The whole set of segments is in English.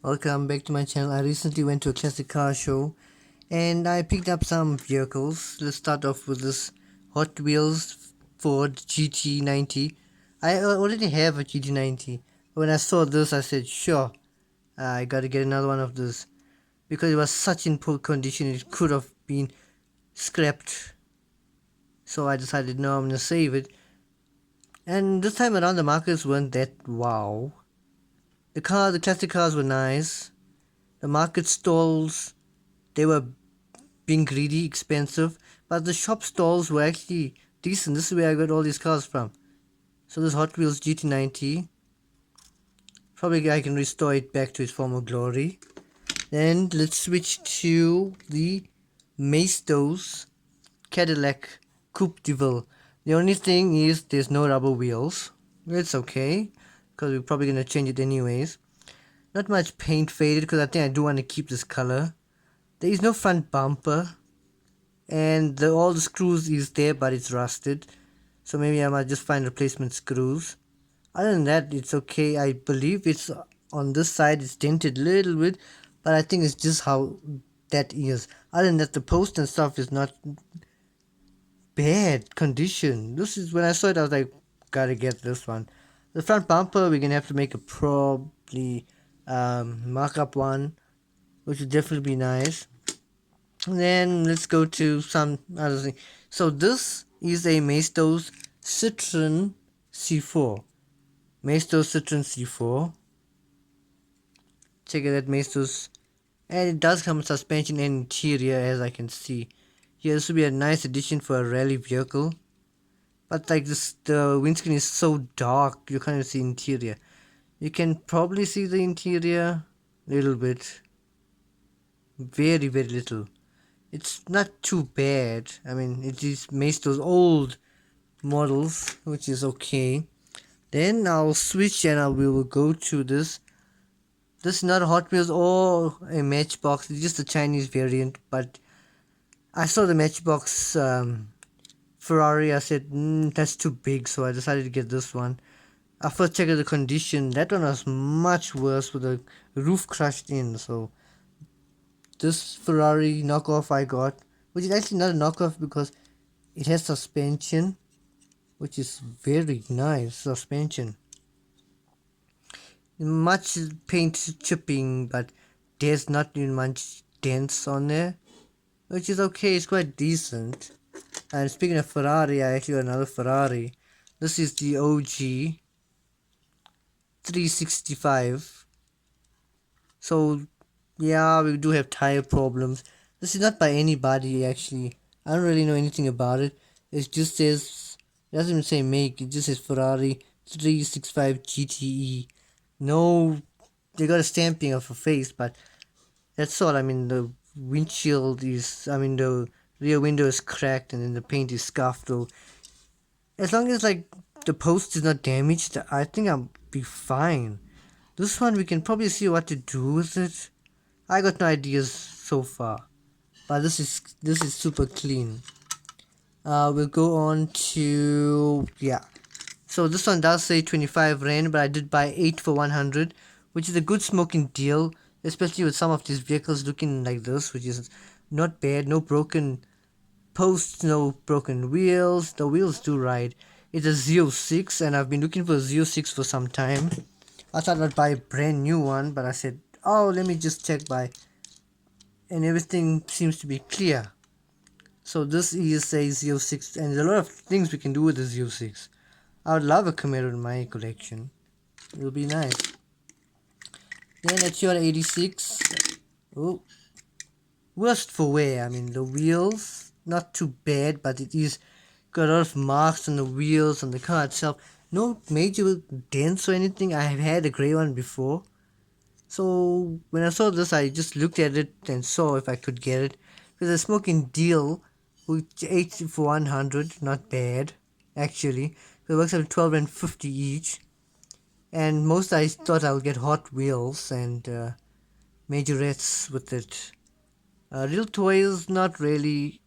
Welcome back to my channel. I recently went to a classic car show and I picked up some vehicles. Let's start off with this Hot Wheels Ford GT90. I already have a GT90. When I saw this, I said, sure, I gotta get another one of this because it was such in poor condition it could have been scrapped. So I decided, no, I'm gonna save it. And this time around, the markets weren't that wow. The classic cars were nice. The market stalls, they were being greedy, expensive, but the shop stalls were actually decent. This is where I got all these cars from. So this Hot Wheels GT90, probably I can restore it back to its former glory. Then let's switch to the Maestos Cadillac Coupe de Ville. The only thing is there's no rubber wheels. It's okay, because we're probably going to change it anyways. Not much paint faded, because I think I do want to keep this color. There is no front bumper, and all the screws is there, but it's rusted. So maybe I might just find replacement screws. Other than that, it's okay. I believe it's on this side, it's dented a little bit, but I think it's just how that is. Other than that, the post and stuff is not bad condition. This is when I saw it, I was like, gotta get this one. The front bumper, we're gonna have to make a probably markup one, which would definitely be nice. And then let's go to some other thing. So this is a Maestos Citroen C4. Maestos Citroen C4. Check it out, Maestos. And it does come with suspension and interior, as I can see. Yeah, this would be a nice addition for a rally vehicle. But like this, the windscreen is so dark, you can't even see interior. You can probably see the interior a little bit. Very, very little. It's not too bad. I mean, it is makes those old models, which is okay. Then I'll switch and we will go to this. This is not a Hot Wheels or a Matchbox. It's just a Chinese variant. But I saw the Matchbox Ferrari. I said, that's too big. So I decided to get this one. I first checked the condition. That one was much worse with the roof crushed in. So this Ferrari knockoff I got, which is actually not a knockoff because it has suspension, which is very nice suspension. Much paint chipping, but there's not even much dents on there, which is okay. It's quite decent. And speaking of Ferrari, I actually got another Ferrari. This is the OG 365. So yeah, we do have tire problems. This is not by anybody actually. I don't really know anything about it. It just says, it doesn't even say make, it just says Ferrari 365 GTE. No, they got a stamping of a face, but that's all. I mean, the windshield is, I mean, the rear window is cracked and then the paint is scuffed. Though, as long as like the post is not damaged, I think I'll be fine. This one we can probably see what to do with it. I got no ideas so far, but this is super clean. We'll go on to, yeah. So this one does say 25 Rand, but I did buy 8 for 100, which is a good smoking deal, especially with some of these vehicles looking like this, which is not bad. No broken posts, no broken wheels. The wheels do ride. It's a Z06, and I've been looking for a Z06 for some time. I thought I'd buy a brand new one, but I said, oh, let me just check by, and everything seems to be clear. So this is a Z06, and there's a lot of things we can do with the Z06. I would love a Camaro in my collection. It will be nice. Then it's your 86. Oh, worst for wear. I mean, the wheels not too bad, but it is got a lot of marks on the wheels on the car itself. No major dents or anything. I have had a grey one before. So when I saw this, I just looked at it and saw if I could get it. There's a smoking deal with 8 for 100, not bad actually. It works out 12 and 50 each. And most I thought I would get Hot Wheels and majorettes with it. Real toys, not really.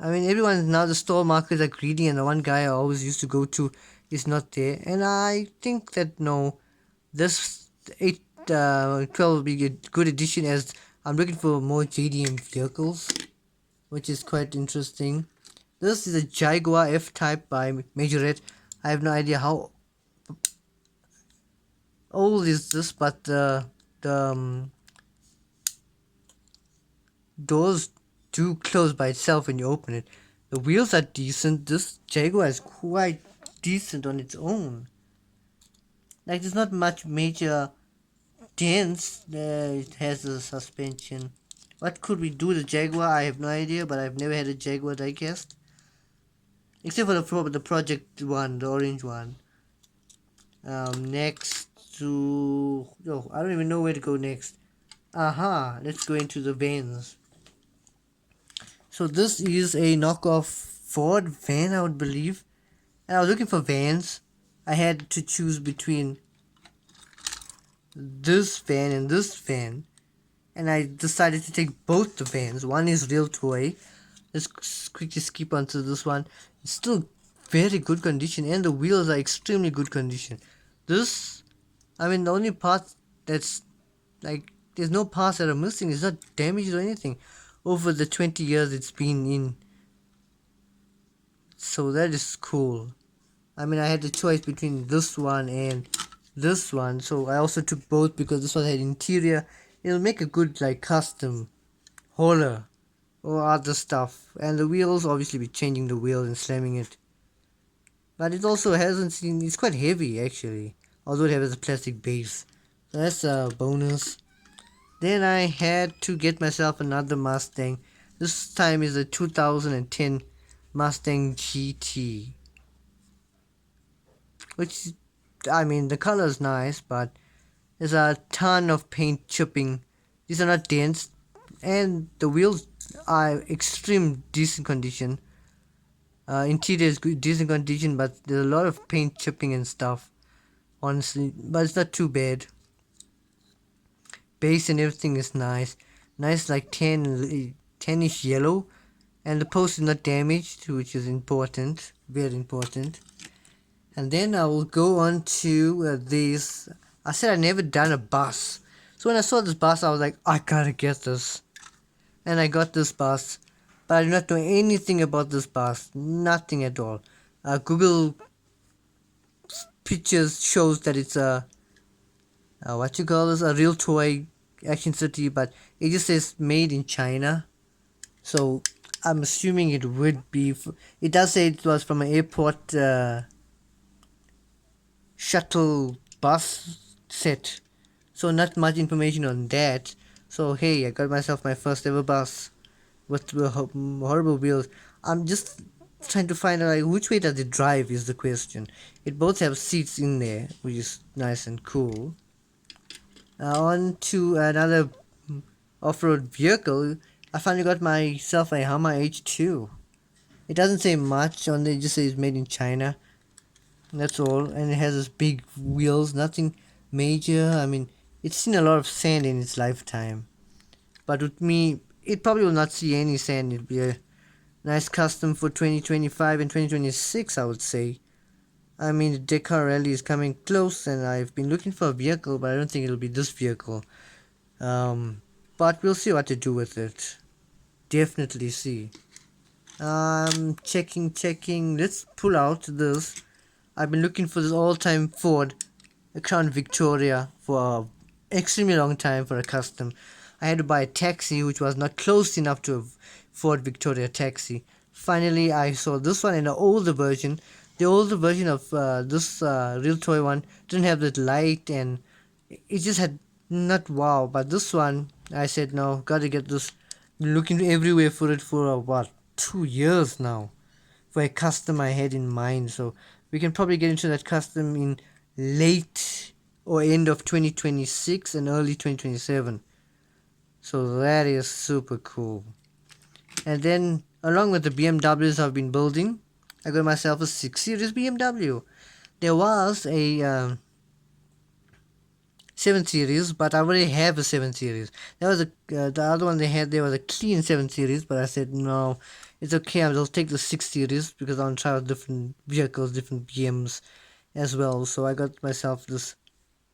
I mean, everyone now, the store markets are greedy, and the one guy I always used to go to is not there. And I think that no, this 8 12 will be a good addition, as I'm looking for more JDM vehicles, which is quite interesting. This is a Jaguar F-Type by Majorette. I have no idea how old is this, but the doors do close by itself when you open it. The wheels are decent. This Jaguar is quite decent on its own. Like, there's not much major dents. It has a suspension. What could we do with the Jaguar? I have no idea, but I've never had a Jaguar diecast. Except for the Project one, the orange one. Next to... Oh, I don't even know where to go next. Aha, let's go into the vans. So this is a knockoff Ford van, I would believe. And I was looking for vans. I had to choose between this van and this van. And I decided to take both the vans. One is real toy. Let's quickly skip onto this one. It's still very good condition, and the wheels are extremely good condition. This, I mean, the only part that's like, there's no parts that are missing. It's not damaged or anything over the 20 years it's been in. So that is cool. I mean, I had the choice between this one and this one, so I also took both because this one had interior. It'll make a good like custom hauler or other stuff. And the wheels, obviously be changing the wheels and slamming it. But it also hasn't seen, it's quite heavy actually, although it has a plastic base. So that's a bonus. Then I had to get myself another Mustang. This time is a 2010 Mustang GT. Which, I mean, the color is nice, but there's a ton of paint chipping. These are not dents, and the wheels are extreme decent condition. Interior is good, decent condition, but there's a lot of paint chipping and stuff, honestly, but it's not too bad. Base and everything is nice, like 10ish yellow, and the post is not damaged, which is important, very important. And then I will go on to this. I said I'd never done a bus, so when I saw this bus I was like, I gotta get this, and I got this bus. But I do not know anything about this bus, nothing at all. Google pictures shows that it's a what you call this, a real toy Action City, but it just says made in China. So I'm assuming it would be. It does say it was from an airport shuttle bus set. So not much information on that. So hey, I got myself my first ever bus with horrible wheels. I'm just trying to find out like which way does it drive is the question. It both have seats in there, which is nice and cool. On to another off-road vehicle. I finally got myself a Hummer H2. It doesn't say much on there, it just says made in China. That's all, and it has this big wheels, nothing major. I mean, it's seen a lot of sand in its lifetime. But with me, it probably will not see any sand. It'll be a nice custom for 2025 and 2026, I would say. I mean, the Dakar Rally is coming close, and I've been looking for a vehicle, but I don't think it'll be this vehicle. But we'll see what to do with it. Definitely see. Checking. Let's pull out this. I've been looking for this all-time Ford, a Crown Victoria, for an extremely long time for a custom. I had to buy a taxi, which was not close enough to a Ford Victoria taxi. Finally, I saw this one in an older version. The older version of this real toy one didn't have that light, and it just had not wow. But this one, I said no, gotta get this. Been looking everywhere for it for what, 2 years now, for a custom I had in mind. So we can probably get into that custom in late or end of 2026 and early 2027. So that is super cool. And then along with the BMWs I've been building, I got myself a 6 Series BMW. There was a 7 Series, but I already have a 7 Series. That was the other one they had there was a clean 7 Series, but I said no, it's okay, I'll take the 6 Series because I want to try out different vehicles, different BMs as well. So I got myself this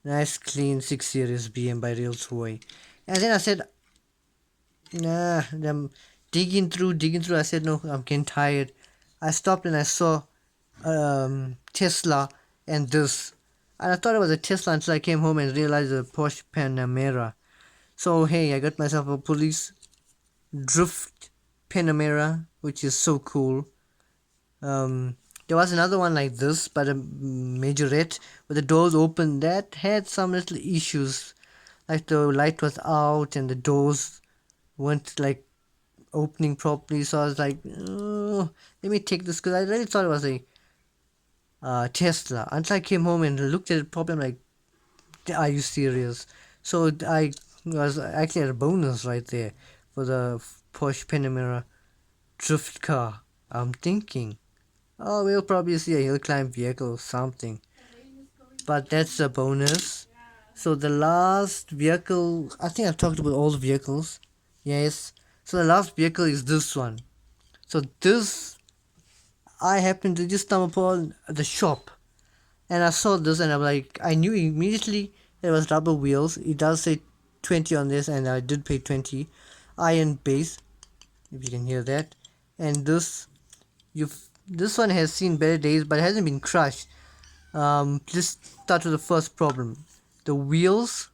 Nice clean 6 Series BM by Real Toy. And then I said, nah, I'm digging through. I said, no, I'm getting tired. I stopped and I saw Tesla and this. And I thought it was a Tesla until I came home and realized it was a Porsche Panamera. So hey, I got myself a police drift Panamera, which is so cool. There was another one like this, but a majorette with the doors open that had some little issues, like the light was out and the doors weren't like opening properly. So I was like, oh, let me take this because I really thought it was a Tesla. Until I came home and looked at it properly, I'm like, are you serious? So I was actually at a bonus right there for the Porsche Panamera drift car. I'm thinking, oh, we'll probably see a hill climb vehicle or something. But that's a bonus. So the last vehicle, I think I've talked about all the vehicles. Yes. So the last vehicle is this one. So this, I happened to just stumble upon the shop. And I saw this and I'm like, I knew immediately it was rubber wheels. It does say 20 on this and I did pay 20. Iron base, if you can hear that. And this one has seen better days but it hasn't been crushed. Let's start with the first problem. The wheels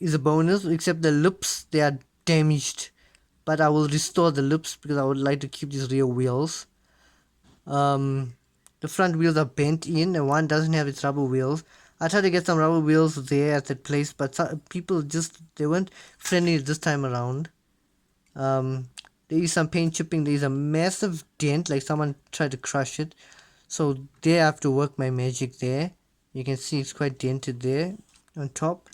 is a bonus, except the lips, they are damaged. But I will restore the lips because I would like to keep these real wheels. Um, the front wheels are bent in and one doesn't have its rubber wheels. I tried to get some rubber wheels there at that place, but people just, they weren't friendly this time around. There is some paint chipping. There is a massive dent, like someone tried to crush it. So there I have to work my magic there. You can see it's quite dented there on top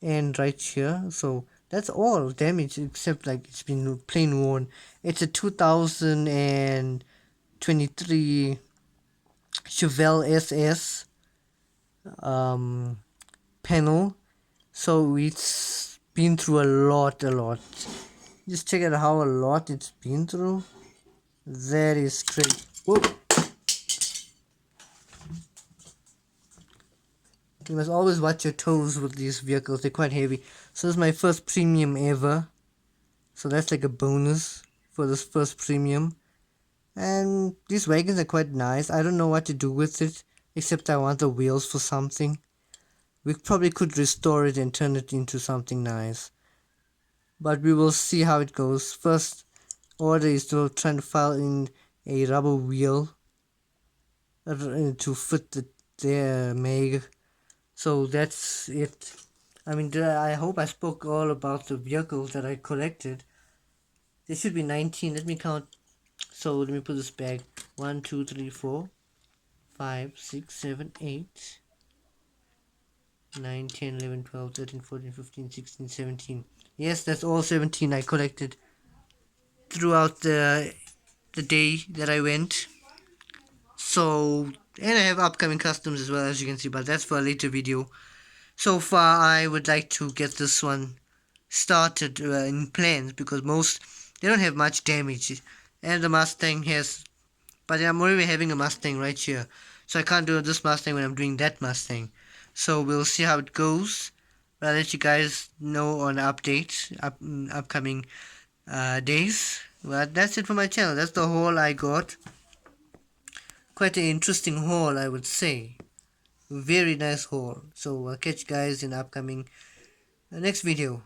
and right here. So that's all damage except like it's been plain worn. It's a 2023 Chevelle SS panel. So it's been through a lot. Just check out how a lot it's been through. That is great. Whoop. You must always watch your toes with these vehicles, they're quite heavy. So this is my first premium ever. So that's like a bonus for this first premium. And these wagons are quite nice. I don't know what to do with it, except I want the wheels for something. We probably could restore it and turn it into something nice. But we will see how it goes. First order is to try to file in a rubber wheel to fit the Meg. So that's it. I mean, I hope I spoke all about the vehicles that I collected. There should be 19. Let me count. So let me put this back. 1, 2, 3, 4, 5, 6, 7, 8, 9, 10, 11, 12, 13, 14, 15, 16, 17. Yes, that's all 17 I collected throughout the day that I went. So, and I have upcoming customs as well, as you can see, but that's for a later video. So far, I would like to get this one started in plans because they don't have much damage. And the Mustang has, but I'm already having a Mustang right here. So I can't do this Mustang when I'm doing that Mustang. So we'll see how it goes. But I'll let you guys know on updates, upcoming days. But that's it for my channel. That's the haul I got. Quite an interesting haul, I would say. Very nice haul. So I'll catch you guys in the upcoming next video.